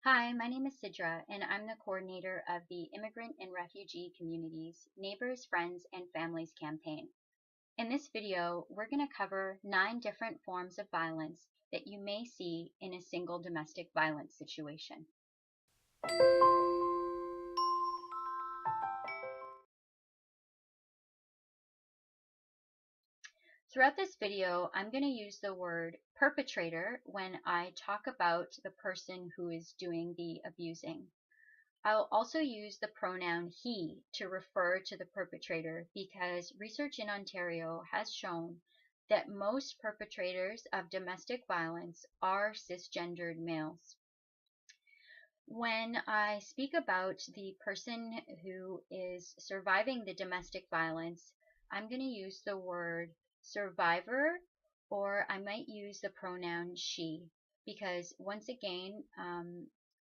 Hi, my name is Sidra, and I'm the coordinator of the Immigrant and Refugee Communities Neighbors, Friends, and Families campaign. In this video, we're going to cover 9 different forms of violence that you may see in a single domestic violence situation. Throughout this video, I'm going to use the word perpetrator when I talk about the person who is doing the abusing. I'll also use the pronoun he to refer to the perpetrator because research in Ontario has shown that most perpetrators of domestic violence are cisgendered males. When I speak about the person who is surviving the domestic violence, I'm going to use the word survivor, or I might use the pronoun she, because once again,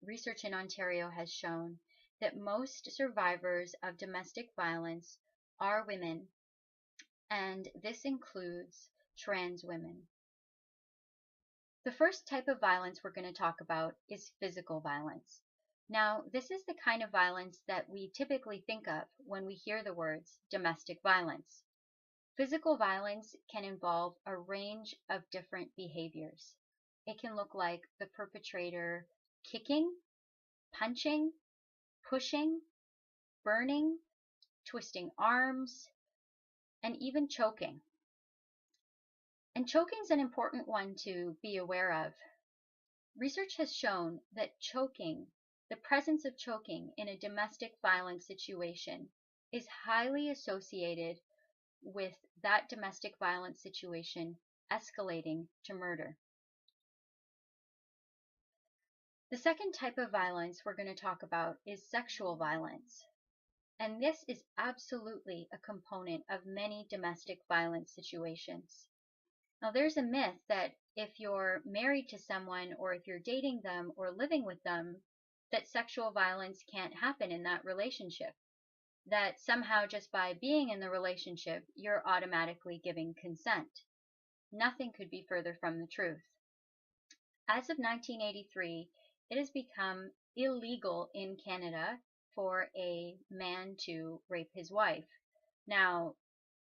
research in Ontario has shown that most survivors of domestic violence are women, and this includes trans women. The first type of violence we're going to talk about is physical violence. Now, this is the kind of violence that we typically think of when we hear the words domestic violence. Physical violence can involve a range of different behaviors. It can look like the perpetrator kicking, punching, pushing, burning, twisting arms, and even choking. And choking is an important one to be aware of. Research has shown that choking, the presence of choking in a domestic violence situation, is highly associated with that domestic violence situation escalating to murder. The second type of violence we're going to talk about is sexual violence. And this is absolutely a component of many domestic violence situations. Now, there's a myth that if you're married to someone or if you're dating them or living with them, that sexual violence can't happen in that relationship. That somehow just by being in the relationship, you're automatically giving consent. Nothing could be further from the truth. As of 1983, it has become illegal in Canada for a man to rape his wife. Now,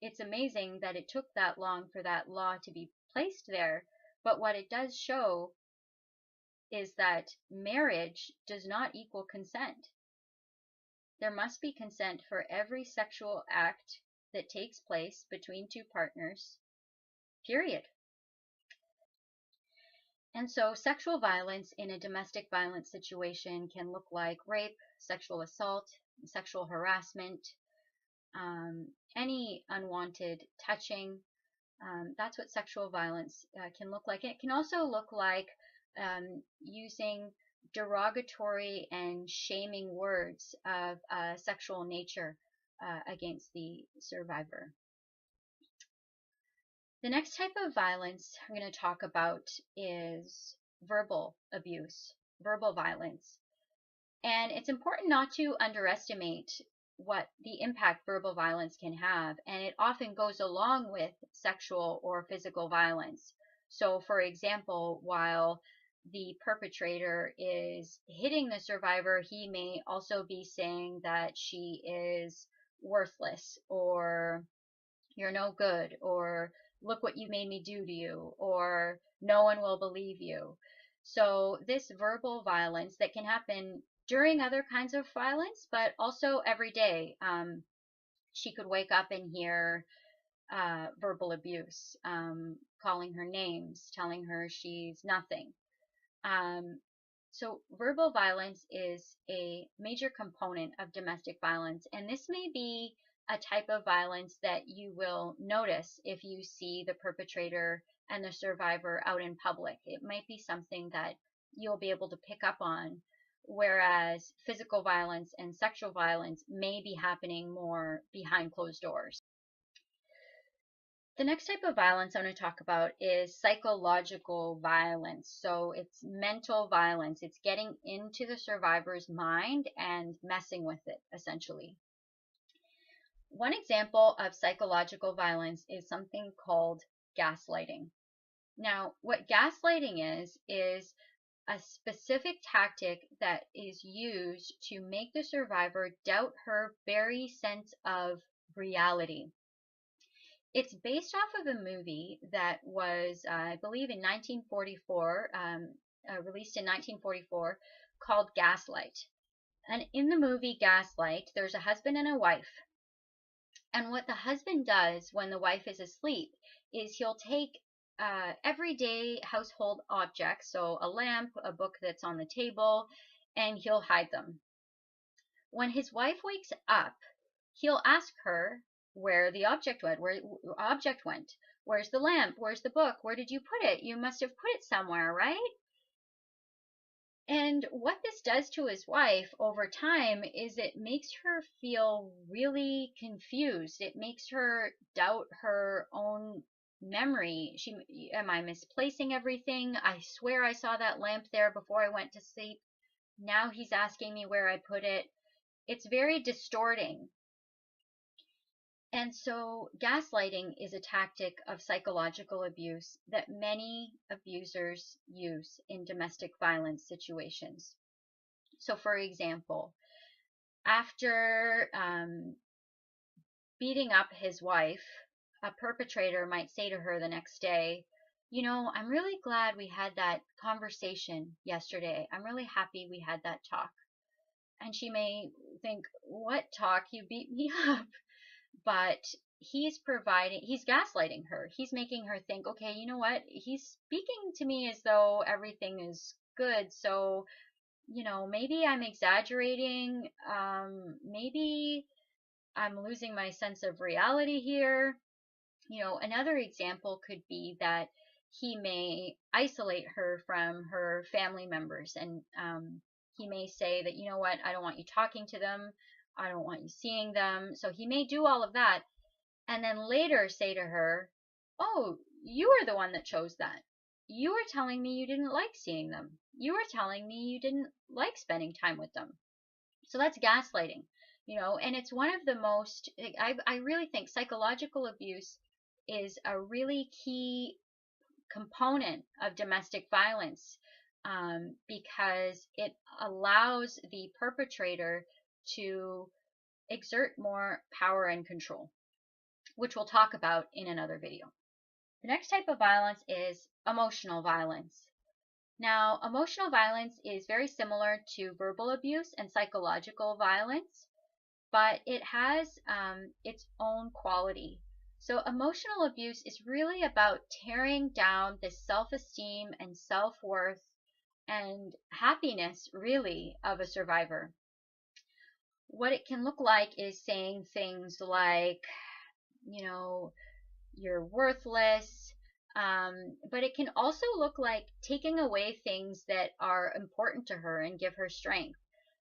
it's amazing that it took that long for that law to be placed there, but what it does show is that marriage does not equal consent. There must be consent for every sexual act that takes place between two partners, period. And so sexual violence in a domestic violence situation can look like rape, sexual assault, sexual harassment, any unwanted touching. That's what sexual violence can look like. It can also look like using derogatory and shaming words of sexual nature against the survivor. The next type of violence I'm going to talk about is verbal abuse, verbal violence. And it's important not to underestimate what the impact verbal violence can have, and it often goes along with sexual or physical violence. So, for example, while the perpetrator is hitting the survivor, he may also be saying that she is worthless, or you're no good, or look what you made me do to you, or no one will believe you. So this verbal violence that can happen during other kinds of violence, but also every day. She could wake up and hear verbal abuse, calling her names, telling her she's nothing. So verbal violence is a major component of domestic violence, and this may be a type of violence that you will notice if you see the perpetrator and the survivor out in public. It might be something that you'll be able to pick up on, whereas physical violence and sexual violence may be happening more behind closed doors. The next type of violence I want to talk about is psychological violence. So it's mental violence. It's getting into the survivor's mind and messing with it, essentially. One example of psychological violence is something called gaslighting. Now, what gaslighting is a specific tactic that is used to make the survivor doubt her very sense of reality. It's based off of a movie that was, I believe, in 1944, released in 1944, called Gaslight. And in the movie Gaslight, there's a husband and a wife. And what the husband does when the wife is asleep is he'll take everyday household objects, so a lamp, a book that's on the table, and he'll hide them. When his wife wakes up, he'll ask her where the object went, Where's the lamp? Where's the book? Where did you put it? You must have put it somewhere, right? And what this does to his wife over time is it makes her feel really confused. It makes her doubt her own memory. Am I misplacing everything? I swear I saw that lamp there before I went to sleep. Now he's asking me where I put it. It's very distorting. And so gaslighting is a tactic of psychological abuse that many abusers use in domestic violence situations. So, for example, after beating up his wife, a perpetrator might say to her the next day, I'm really glad we had that conversation yesterday. I'm really happy we had that talk. And she may think, what talk? You beat me up. But he's gaslighting her. He's making her think, okay, you know what? He's speaking to me as though everything is good. So, maybe I'm exaggerating. Maybe I'm losing my sense of reality here. Another example could be that he may isolate her from her family members, and he may say that, you know what, I don't want you talking to them. I don't want you seeing them. So he may do all of that and then later say to her, oh, you are the one that chose that. You were telling me you didn't like seeing them. You were telling me you didn't like spending time with them. So that's gaslighting, and it's one of the most, I really think psychological abuse is a really key component of domestic violence, because it allows the perpetrator to exert more power and control, which we'll talk about in another video. The next type of violence is emotional violence. Now, emotional violence is very similar to verbal abuse and psychological violence, but it has its own quality. So emotional abuse is really about tearing down the self-esteem and self-worth and happiness, really, of a survivor. What it can look like is saying things like, you're worthless. But it can also look like taking away things that are important to her and give her strength.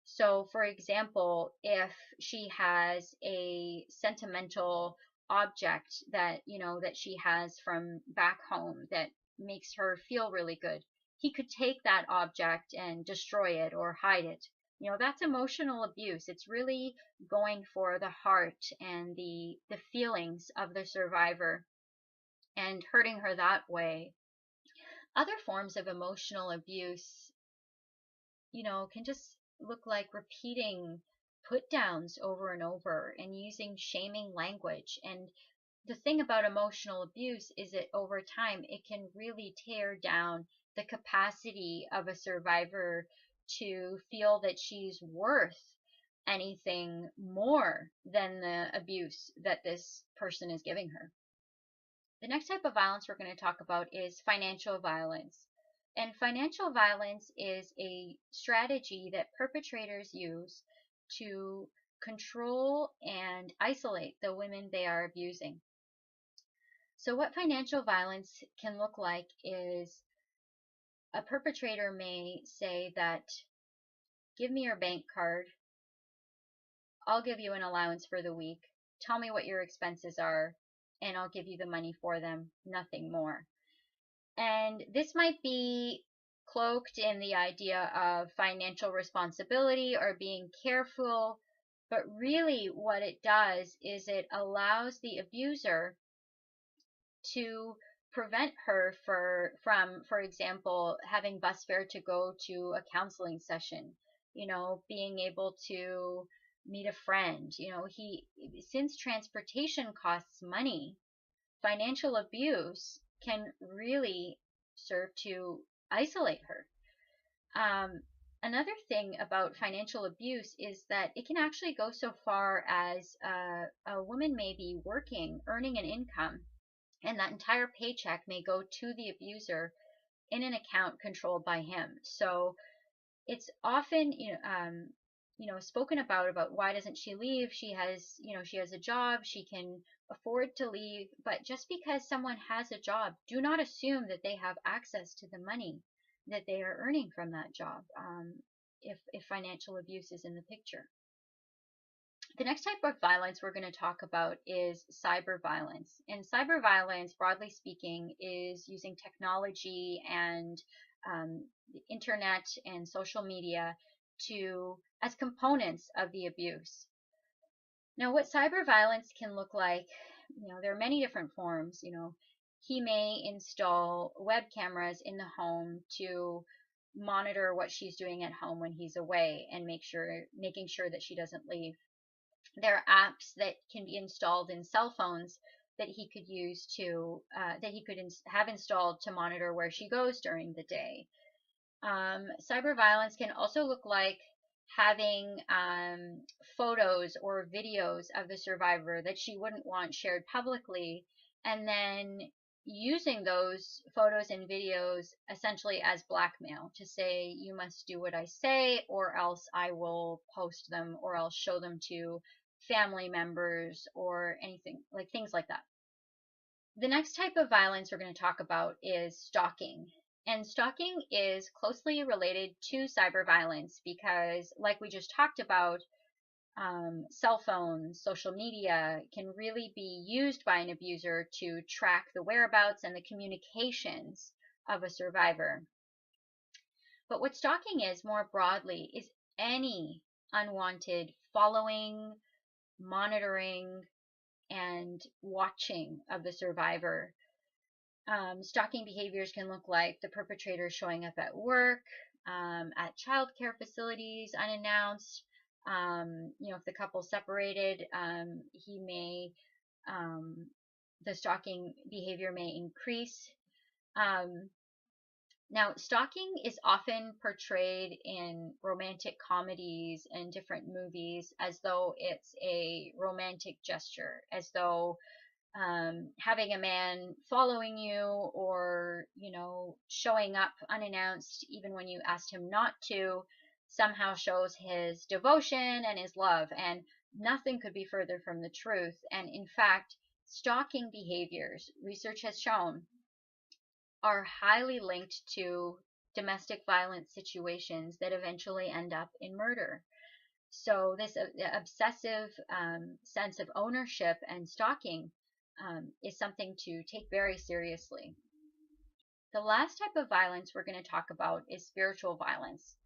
So, for example, if she has a sentimental object that, that she has from back home that makes her feel really good, he could take that object and destroy it or hide it. That's emotional abuse. It's really going for the heart and the feelings of the survivor and hurting her that way. Other forms of emotional abuse, can just look like repeating put downs over and over and using shaming language. And the thing about emotional abuse is that over time, it can really tear down the capacity of a survivor to feel that she's worth anything more than the abuse that this person is giving her. The next type of violence we're going to talk about is financial violence. And financial violence is a strategy that perpetrators use to control and isolate the women they are abusing. So what financial violence can look like is a perpetrator may say that, give me your bank card, I'll give you an allowance for the week, tell me what your expenses are, and I'll give you the money for them, nothing more. And this might be cloaked in the idea of financial responsibility or being careful, but really what it does is it allows the abuser to prevent her from, for example, having bus fare to go to a counseling session, being able to meet a friend. Since transportation costs money, financial abuse can really serve to isolate her. Another thing about financial abuse is that it can actually go so far as a woman may be working, earning an income, and that entire paycheck may go to the abuser in an account controlled by him. So it's often spoken about why doesn't she leave? She has a job, she can afford to leave. But just because someone has a job, do not assume that they have access to the money that they are earning from that job, if financial abuse is in the picture. The next type of violence we're going to talk about is cyber violence. And cyber violence, broadly speaking, is using technology and the internet and social media as components of the abuse. Now, what cyber violence can look like, there are many different forms. He may install web cameras in the home to monitor what she's doing at home when he's away and making sure that she doesn't leave. There are apps that can be installed in cell phones that he could have installed to monitor where she goes during the day. Cyber violence can also look like having photos or videos of the survivor that she wouldn't want shared publicly, and then using those photos and videos essentially as blackmail to say, you must do what I say or else I will post them, or I'll show them to family members, or anything like things like that. The next type of violence we're going to talk about is stalking. And stalking is closely related to cyber violence because, like we just talked about, cell phones, social media can really be used by an abuser to track the whereabouts and the communications of a survivor. But what stalking is more broadly is any unwanted following, monitoring, and watching of the survivor. Stalking behaviors can look like the perpetrator showing up at work, at childcare facilities unannounced. If the couple separated, the stalking behavior may increase. Now, stalking is often portrayed in romantic comedies and different movies as though it's a romantic gesture, as though having a man following you or, showing up unannounced even when you asked him not to somehow shows his devotion and his love. And nothing could be further from the truth. And in fact, stalking behaviors, research has shown, are highly linked to domestic violence situations that eventually end up in murder. So this obsessive sense of ownership and stalking is something to take very seriously. The last type of violence we're going to talk about is spiritual violence.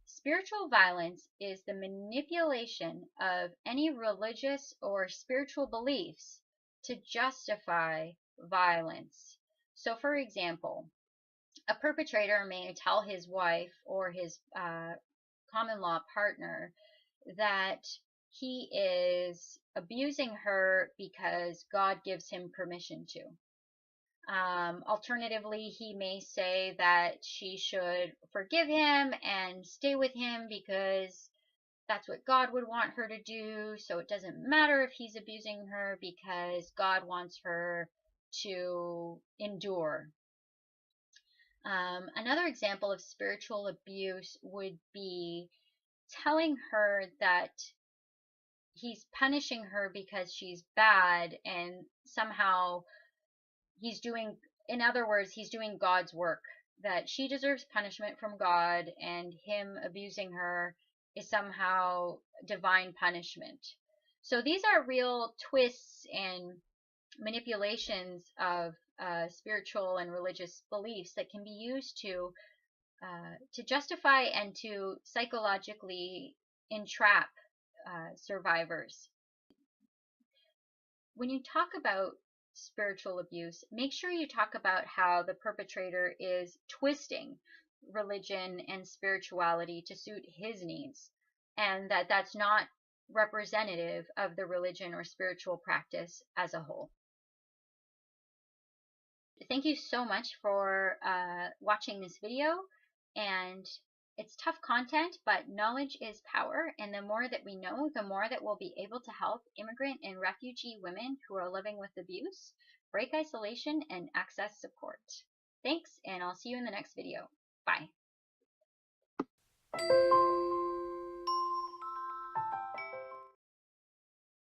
Spiritual violence is the manipulation of any religious or spiritual beliefs to justify violence. So, for example, a perpetrator may tell his wife or his common law partner that he is abusing her because God gives him permission to. Alternatively, he may say that she should forgive him and stay with him because that's what God would want her to do. So it doesn't matter if he's abusing her because God wants her to endure. Another example of spiritual abuse would be telling her that he's punishing her because she's bad, and somehow he's doing God's work, that she deserves punishment from God, and him abusing her is somehow divine punishment. So these are real twists and manipulations of spiritual and religious beliefs that can be used to justify and to psychologically entrap survivors. When you talk about spiritual abuse, make sure you talk about how the perpetrator is twisting religion and spirituality to suit his needs, and that that's not representative of the religion or spiritual practice as a whole. Thank you so much for watching this video, and it's tough content, but knowledge is power, and the more that we know, the more that we'll be able to help immigrant and refugee women who are living with abuse break isolation and access support. Thanks, and I'll see you in the next video. Bye.